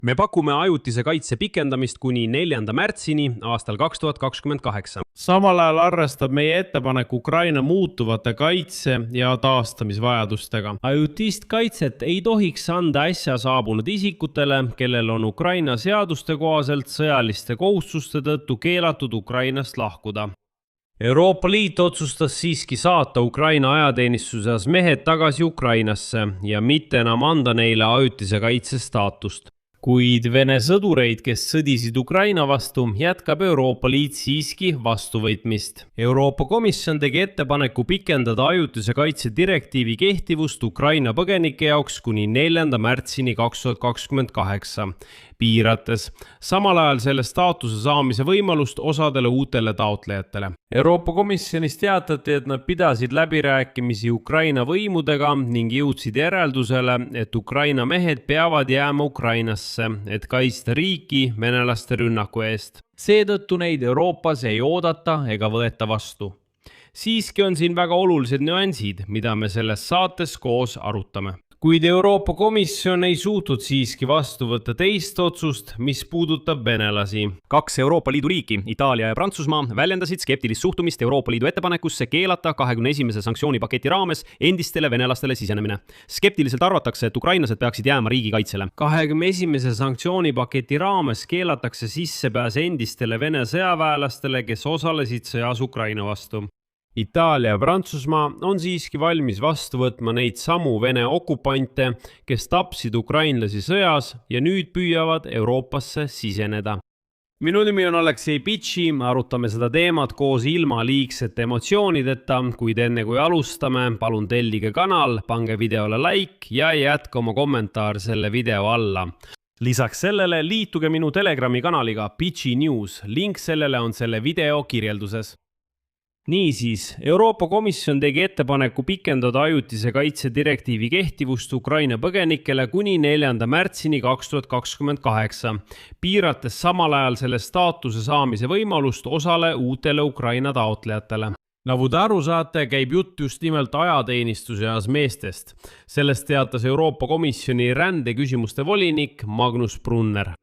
Me pakume ajutise kaitse pikendamist kuni 4. märtsini aastal 2028. Samal ajal arvestab meie ettepanek Ukraina muutuvate kaitse- ja taastamisvajadustega. Ajutist kaitset ei tohiks anda äsja saabunud isikutele, kellel on Ukraina seaduste kohaselt sõjaliste kohustuste tõttu keelatud Ukrainast lahkuda. Euroopa Liit otsustas siiski saata Ukraina ajateenistuses mehed tagasi Ukrainasse ja mitte enam anda neile ajutise kaitse staatust. Kuid Vene sõdureid, kes sõdisid Ukraina vastu, jätkab Euroopa Liit siiski vastuvõtmist. Euroopa Komisjon tegi ettepaneku pikendada ajutise kaitse direktiivi kehtivust Ukraina põgenike jaoks kuni 4. märtsini 2028, piirates samal ajal selle staatuse saamise võimalust osadele uutele taotlejatele. Euroopa Komisjonis teatati, et nad pidasid läbirääkimisi Ukraina võimudega ning jõudsid järeldusele, et Ukraina mehed peavad jääma Ukrainasse, et kaitsta riiki venelaste rünnaku eest. Seetõttu neid Euroopas ei oodata ega võeta vastu. Siiski on siin väga olulised nüansid, mida me selles saates koos arutame. Kuid Euroopa Komisjon ei suutnud siiski vastu võtta teist otsust, mis puudutab venelasi. 2 Euroopa Liidu riiki, Itaalia ja Prantsusmaa, väljendasid skeptilist suhtumist Euroopa Liidu ettepanekusse keelata 21. sanktsioonipaketi raames endistele venelastele sisenemine. Skeptiliselt arvatakse, et ukrainlased peaksid jääma riigikaitsele. 21. sanktsioonipaketi raames keelatakse sissepääs endistele Vene sõjaväelastele, kes osalesid sõjas Ukraina vastu. Itaalia ja Prantsusmaa on siiski valmis vastu võtma neid samu Vene okupante, kes tapsid ukrainlasi sõjas ja nüüd püüavad Euroopasse siseneda. Minu nimi on Aleksei Pitši, arutame seda teemat koos ilma liigsete emotsioonideta, kuid enne kui alustame, palun tellige kanal, pange videole like ja jätka oma kommentaar selle video alla. Lisaks sellele liituge minu Telegrami kanaliga Pitši News, link sellele on selle video kirjelduses. Niisiis, Euroopa Komisjon tegi ettepaneku pikendada ajutise kaitse direktiivi kehtivust Ukraina põgenikele kuni 4. märtsini 2028, piirates samal ajal selle staatuse saamise võimalust osale uutele Ukraina taotlejatele. Nagu te aru saate, käib jutt just nimelt ajateenistuse eas meestest. Sellest teatas Euroopa Komisjoni rändeküsimuste volinik Magnus Brunner.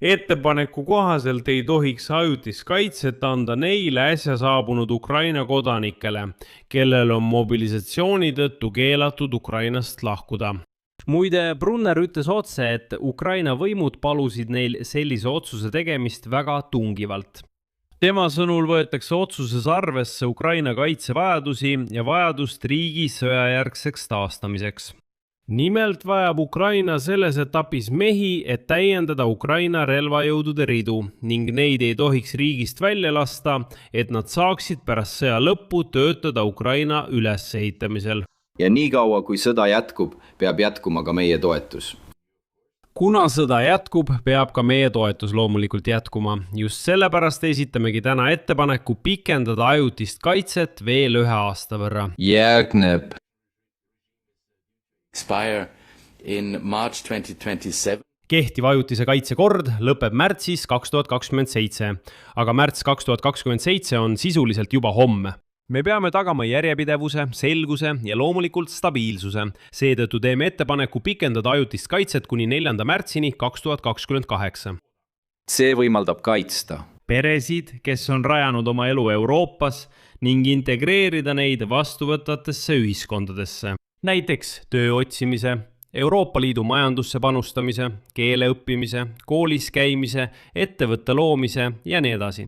Ettepaneku kohaselt ei tohiks ajutist kaitset anda neile äsja saabunud Ukraina kodanikele, kellel on mobilisatsiooni tõttu keelatud Ukrainast lahkuda. Muide, Brunner ütles otse, et Ukraina võimud palusid neil sellise otsuse tegemist väga tungivalt. Tema sõnul võetakse otsuses arvesse Ukraina kaitsevajadusi ja vajadust riigi sõjajärgseks taastamiseks. Nimelt vajab Ukraina selles etapis mehi, et täiendada Ukraina relvajõudude ridu ning neid ei tohiks riigist välja lasta, et nad saaksid pärast sõja lõppu töötada Ukraina ülesehitamisel. Ja nii kaua, kui sõda jätkub, peab jätkuma ka meie toetus. Kuna sõda jätkub, peab ka meie toetus loomulikult jätkuma. Just sellepärast esitamegi täna ettepaneku pikendada ajutist kaitset veel 1 aasta võrra. Järgneb expire in March 2027. Kehtiv ajutise kaitse kord lõpeb märtsis 2027, aga märts 2027 on sisuliselt juba homme. Me peame tagama järjepidevuse, selguse ja loomulikult stabiilsuse. Seetõttu teeme ettepaneku pikendada ajutist kaitset kuni 4. märtsini 2028. See võimaldab kaitsta peresid, kes on rajanud oma elu Euroopas ning integreerida neid vastuvõtvatesse ühiskondadesse. Näiteks töö otsimise, Euroopa Liidu majandusse panustamise, keele õppimise, koolis käimise, ettevõtte loomise ja nii edasi.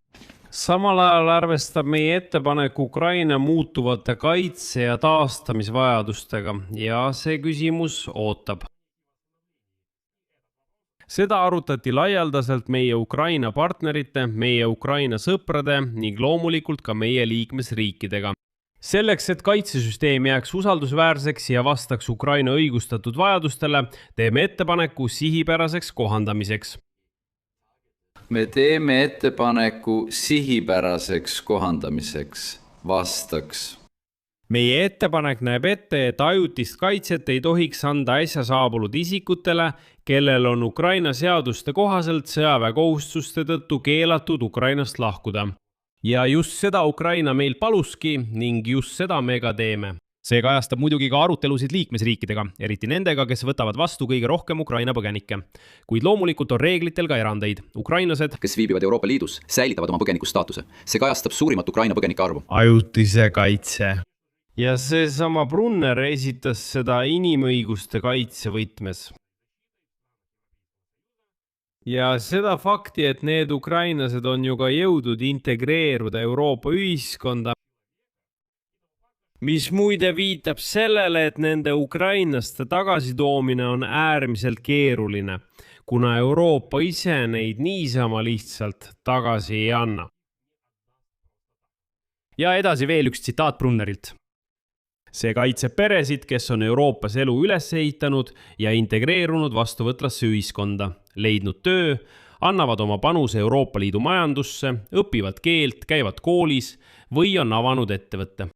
Samal ajal arvestab meie ettepanek Ukraina muutuvate kaitse- ja taastamisvajadustega ja see küsimus ootab. Seda arutati laialdaselt meie Ukraina partnerite, meie Ukraina sõprade ning loomulikult ka meie liikmesriikidega. Selleks, et kaitsesüsteem jääks usaldusväärseks ja vastaks Ukraina õigustatud vajadustele, teeme ettepaneku sihipäraseks kohandamiseks. Me teeme ettepaneku sihipäraseks kohandamiseks, vastaks. Meie ettepanek näeb ette, et ajutist kaitset ei tohiks anda äsja saabunud isikutele, kellel on Ukraina seaduste kohaselt sõjaväekohustuste tõttu keelatud Ukrainast lahkuda. Ja just seda Ukraina meil paluski ning just seda me ka teeme. see kajastab muidugi ka arutelusid liikmesriikidega, eriti nendega, kes võtavad vastu kõige rohkem Ukraina põgenikke. Kuid loomulikult on reeglitel ka erandeid. Ukrainlased, kes viibivad Euroopa Liidus, säilitavad oma põgenikustaatuse. See kajastab suurimat Ukraina põgenike arvu. Ajutise kaitse. Ja seesama Brunner esitas seda inimõiguste kaitse võtmes. Ja seda fakti, et need ukrainlased on ju ka jõudnud integreeruda Euroopa ühiskonda, mis muide viitab sellele, et nende ukrainlaste tagasitoomine on äärmiselt keeruline, kuna Euroopa ise neid niisama lihtsalt tagasi ei anna. ja edasi veel üks tsitaat Brunnerilt. See kaitseb peresid, kes on Euroopas elu üles ehitanud ja integreerunud vastuvõtvasse ühiskonda, leidnud töö, annavad oma panuse Euroopa Liidu majandusse, õpivad keelt, käivad koolis või on avanud ettevõtte.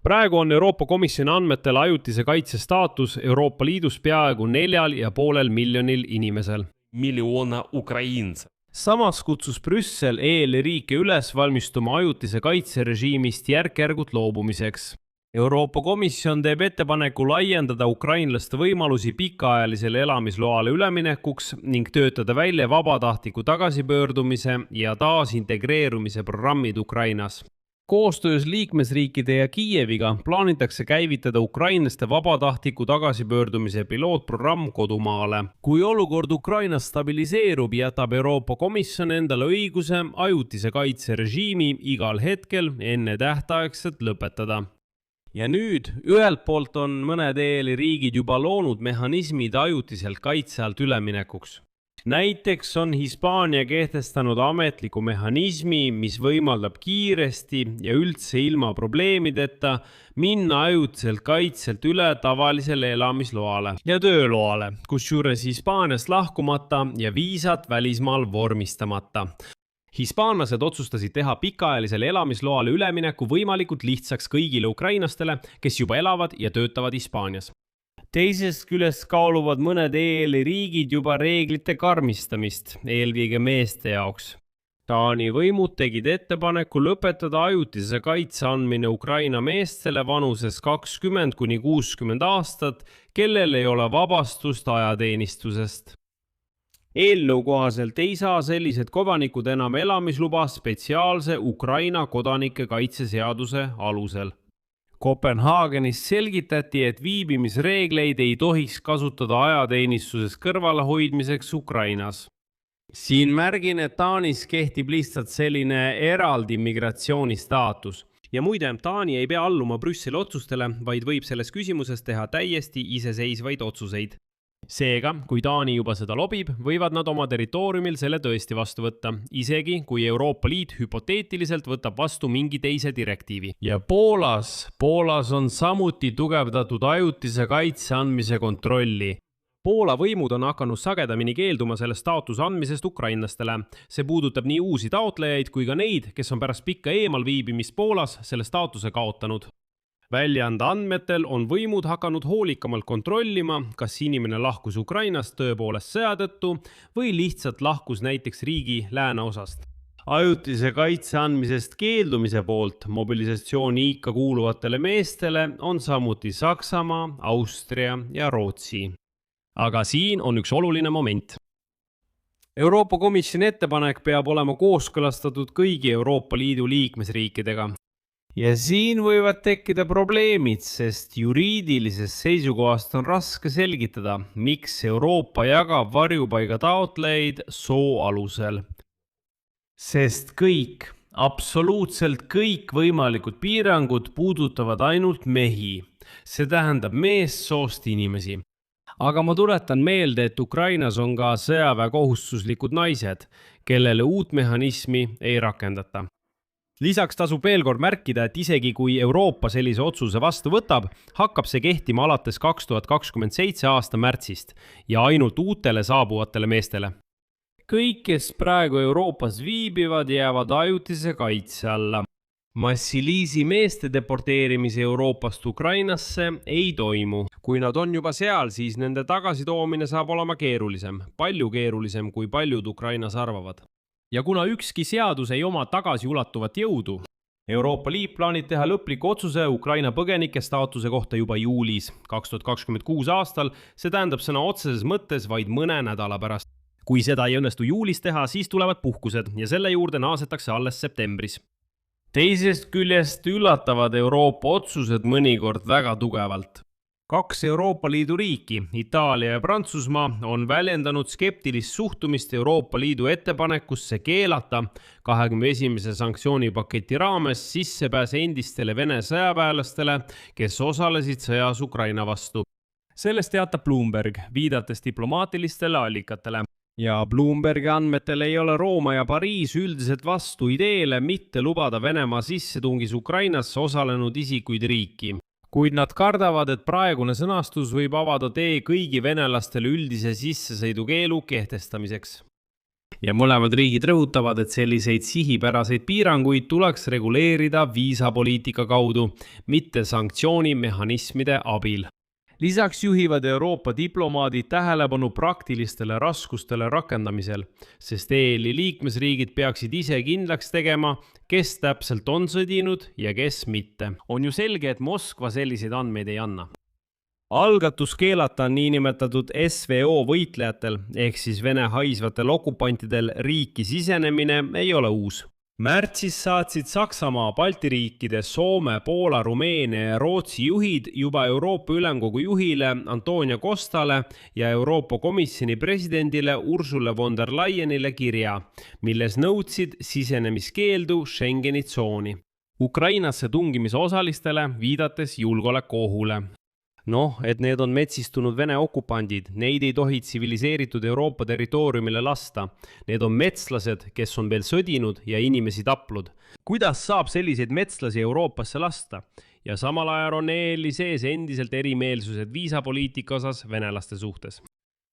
Praegu on Euroopa Komisjoni andmetel ajutise kaitse staatus Euroopa Liidus peaaegu 4,5 miljonil inimesel. Миллиона украинцев. Samas kutsus Brüssel riike üles valmistuma ajutise kaitserežiimist järk-järgult loobumiseks. Euroopa Komisjon teeb ettepaneku laiendada ukrainlaste võimalusi pikaajalisele elamisloale üleminekuks ning töötada välja vabatahtliku tagasipöördumise ja taasintegreerumise programmid Ukrainas. Koostöös liikmesriikide ja Kiieviga plaanitakse käivitada ukrainlaste vabatahtliku tagasipöördumise pilootprogramm kodumaale. Kui olukord Ukrainas stabiliseerub, jätab Euroopa Komisjon endale õiguse ajutise kaitserežiimi igal hetkel enne tähtaegselt lõpetada. Ja nüüd ühelt poolt on mõned riigid juba loonud mehhanismid ajutiselt kaitse alt üleminekuks. Näiteks on Hispaania kehtestanud ametliku mehhanismi, mis võimaldab kiiresti ja üldse ilma probleemideta minna ajutiselt kaitselt üle tavalisele elamisloale ja tööloale, kusjuures Hispaaniast lahkumata ja viisat välismaal vormistamata. Hispaanlased otsustasid teha pikaajalisele elamisloale ülemineku võimalikult lihtsaks kõigile ukrainastele, kes juba elavad ja töötavad Hispaanias. Teisest küljest kaaluvad mõned riigid juba reeglite karmistamist, eelkõige meeste jaoks. Taani võimud tegid ettepaneku lõpetada ajutise kaitse andmine Ukraina meestele vanuses 20–60 aastat, kellel ei ole vabastust ajateenistusest. Eelnõu kohaselt ei saa sellised kodanikud enam elamisluba spetsiaalse Ukraina kodanike kaitseseaduse alusel. Kopenhaagenis selgitati, et viibimisreegleid ei tohiks kasutada ajateenistusest kõrvalehoidmiseks Ukrainas. Siin märgin, et Taanis kehtib lihtsalt selline eraldi migratsioonistaatus. Ja muide, Taani ei pea alluma Brüsseli otsustele, vaid võib selles küsimuses teha täiesti iseseisvaid otsuseid. Seega, kui Taani juba seda lobib, võivad nad oma territooriumil selle tõesti vastu võtta, isegi kui Euroopa Liit hüpoteetiliselt võtab vastu mingi teise direktiivi. Ja Poolas on samuti tugevdatud ajutise kaitse andmise kontrolli. Poola võimud on hakanud sagedamini keelduma selle staatuse andmisest ukrainlastele. See puudutab nii uusi taotlejaid kui ka neid, kes on pärast pikka eemal viibimist Poolas selle staatuse kaotanud. Väljaande andmetel on võimud hakanud hoolikamalt kontrollima, kas inimene lahkus Ukrainast tõepoolest sõja tõttu või lihtsalt lahkus näiteks riigi lääneosast. Ajutise kaitse andmisest keeldumise poolt mobilisatsiooni ikka kuuluvatele meestele on samuti Saksamaa, Austria ja Rootsi. Aga siin on üks oluline moment. Euroopa Komisjoni ettepanek peab olema kooskõlastatud kõigi Euroopa Liidu liikmesriikidega. Ja siin võivad tekkida probleemid, sest juriidilisest seisukohast on raske selgitada, miks Euroopa jagab varjupaiga taotlejaid soo alusel. Sest kõik, absoluutselt kõik võimalikud piirangud puudutavad ainult mehi. See tähendab meessoost inimesi. Aga ma tuletan meelde, et Ukrainas on ka sõjaväekohustuslikud naised, kellele uut mehhanismi ei rakendata. Lisaks tasub veel kord märkida, et isegi kui Euroopa sellise otsuse vastu võtab, hakkab see kehtima alates 2027 aasta märtsist ja ainult uutele saabuvatele meestele. Kõik, kes praegu Euroopas viibivad, jäävad ajutise kaitse alla. Massiliisi meeste deporteerimise Euroopast Ukrainasse ei toimu. Kui nad on juba seal, siis nende tagasitoomine saab olema keerulisem, palju keerulisem, kui paljud Ukrainas arvavad. Ja kuna ükski seadus ei oma tagasiulatuvat jõudu, Euroopa Liit plaanib teha lõpliku otsuse Ukraina põgenike staatuse kohta juba juulis 2026 aastal, see tähendab sõna otseses mõttes vaid mõne nädala pärast. Kui seda ei õnnestu juulis teha, siis tulevad puhkused ja selle juurde naasetakse alles septembris. Teisest küljest üllatavad Euroopa otsused mõnikord väga tugevalt. 2 Euroopa Liidu riiki, Itaalia ja Prantsusmaa, on väljendanud skeptilist suhtumist Euroopa Liidu ettepanekusse keelata 21. sanktsioonipaketi raames sissepääs endistele Vene sõjaväelastele, kes osalesid sõjas Ukraina vastu. Sellest teatab Bloomberg, viidates diplomaatilistele allikatele. Ja Bloombergi andmetel ei ole Rooma ja Pariis üldiselt vastu ideele mitte lubada Venemaa sissetungis Ukrainasse osalenud isikuid riiki. Kuid nad kardavad, et praegune sõnastus võib avada tee kõigi venelastele üldise sissesõidukeelu kehtestamiseks. Ja mõlemad riigid rõhutavad, et selliseid sihipäraseid piiranguid tuleks reguleerida viisapoliitika kaudu, mitte sanktsioonimehhanismide abil. Lisaks juhivad Euroopa diplomaadid tähelepanu praktilistele raskustele rakendamisel, sest EL-i liikmesriigid peaksid ise kindlaks tegema, kes täpselt on sõdinud ja kes mitte. On ju selge, et Moskva selliseid andmeid ei anna. Algatus keelata niinimetatud SVO võitlejatel ehk siis Vene haisvatel okupantidel riiki sisenemine ei ole uus. Märtsis saatsid Saksamaa, Balti riikide, Soome, Poola, Rumeenia ja Rootsi juhid juba Euroopa Ülemkogu juhile Antonio Costale ja Euroopa Komisjoni presidendile Ursula von der Leyenile kirja, milles nõudsid sisenemiskeeldu Schengeni tsooni. Ukrainasse tungimise osalistele viidates julgeolekuohule. Et need on metsistunud Vene okupandid, neid ei tohi tsiviliseeritud Euroopa territooriumile lasta. Need on metslased, kes on veel sõdinud ja inimesi taplud. Kuidas saab selliseid metslasi Euroopasse lasta? Ja samal ajal on EL-i sees endiselt erimeelsused viisapoliitika osas venelaste suhtes.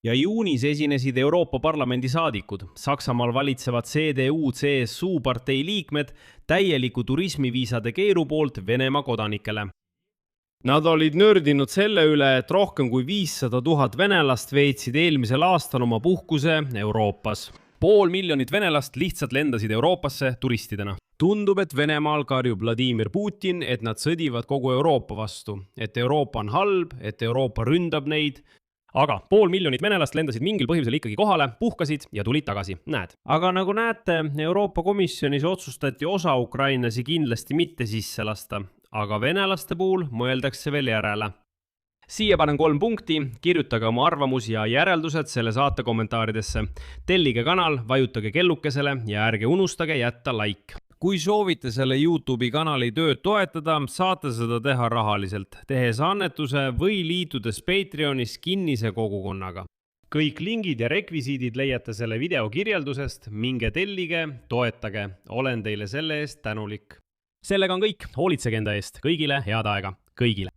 Ja juunis esinesid Euroopa Parlamendi saadikud, Saksamaal valitsevad CDU-CSU partei liikmed täieliku turismiviisade keeru poolt Venemaa kodanikele. Nad olid nördinud selle üle, et rohkem kui 500 000 venelast veetsid eelmisel aastal oma puhkuse Euroopas. 500 000 venelast lihtsalt lendasid Euroopasse turistidena. Tundub, et Venemaal karjub Vladimir Putin, et nad sõdivad kogu Euroopa vastu, et Euroopa on halb, et Euroopa ründab neid. Aga 500 000 venelast lendasid mingil põhjusel ikkagi kohale, puhkasid ja tulid tagasi. Näed. Aga nagu näete, Euroopa Komisjonis otsustati osa ukrainlasi kindlasti mitte sisse lasta. Aga venelaste puhul mõeldakse veel järele. Siia panen 3 punkti, kirjutage oma arvamus ja järeldused selle saate kommentaaridesse. Tellige kanal, vajutage kellukesele ja ärge unustage jätta like. Kui soovite selle YouTube'i kanali tööd toetada, saate seda teha rahaliselt, tehes annetuse või liitudes Patreonis kinnise kogukonnaga. Kõik lingid ja rekvisiidid leiate selle video kirjeldusest, minge tellige, toetage, olen teile selle eest tänulik. Sellega on kõik, hoolitsege enda eest, kõigile head aega, kõigile.